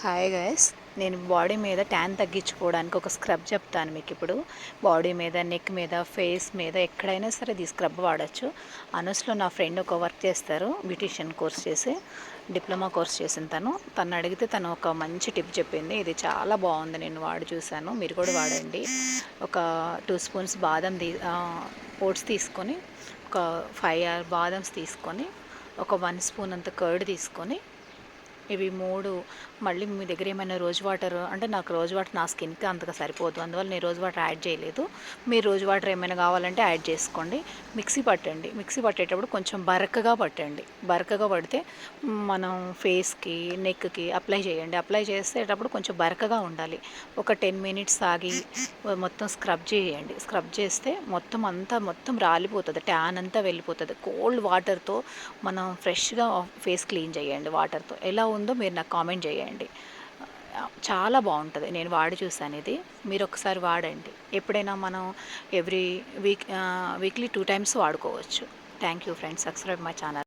Hi guys, నేను body మీద tan తగ్గించుకోవడానికి ఒక స్క్రబ్ చెప్తాను మీకు. ఇప్పుడు బాడీ మీద, నెక్ మీద, ఫేస్ మీద ఎక్కడైనా సరే ఈ స్క్రబ్ వాడచ్చు. అనస్లో నా ఫ్రెండ్ ఒక వర్క్ చేస్తారు, బ్యూటిషియన్ కోర్స్ చేసి డిప్లొమా కోర్స్ చేసిన తను అడిగితే తను ఒక మంచి టిప్ చెప్పింది. ఇది చాలా బాగుంది, నేను వాడి చూశాను, మీరు కూడా వాడండి. ఒక 2 స్పూన్స్ ఓట్స్ తీసుకొని, ఒక 5 బాదమ్స్ తీసుకొని, ఒక 1 స్పూన్ అంత కర్డ్ తీసుకొని, ఇవి 3 మళ్ళీ మీ దగ్గర ఏమైనా రోజ్ వాటర్, అంటే నాకు రోజ్ వాటర్ నా స్కిన్కి అంతగా సరిపోదు, అందువల్ల నేను రోజ్ వాటర్ యాడ్ చేయలేదు. మీరు రోజ్ వాటర్ ఏమైనా కావాలంటే యాడ్ చేసుకోండి. మిక్సీ పట్టండి. మిక్సీ పట్టేటప్పుడు కొంచెం బరకగా పట్టండి. బరకగా పడితే మనం ఫేస్కి, నెక్కి అప్లై చేయండి. అప్లై చేసేటప్పుడు కొంచెం బరకగా ఉండాలి. ఒక 10 మినిట్స్ ఆగి మొత్తం స్క్రబ్ చేయండి. స్క్రబ్ చేస్తే మొత్తం రాలిపోతుంది, ట్యాన్ అంతా వెళ్ళిపోతుంది. కోల్డ్ వాటర్తో మనం ఫ్రెష్గా ఫేస్ క్లీన్ చేయండి. వాటర్తో ఎలా ఉందో మీరు నాకు కామెంట్ చేయండి. చాలా బాగుంటుంది, నేను వాడి చూసాను. ఇది మీరు ఒకసారి వాడండి. ఎప్పుడైనా మనం ఎవ్రీ వీక్లీ 2 టైమ్స్ వాడుకోవచ్చు. Thank you friends, subscribe my channel.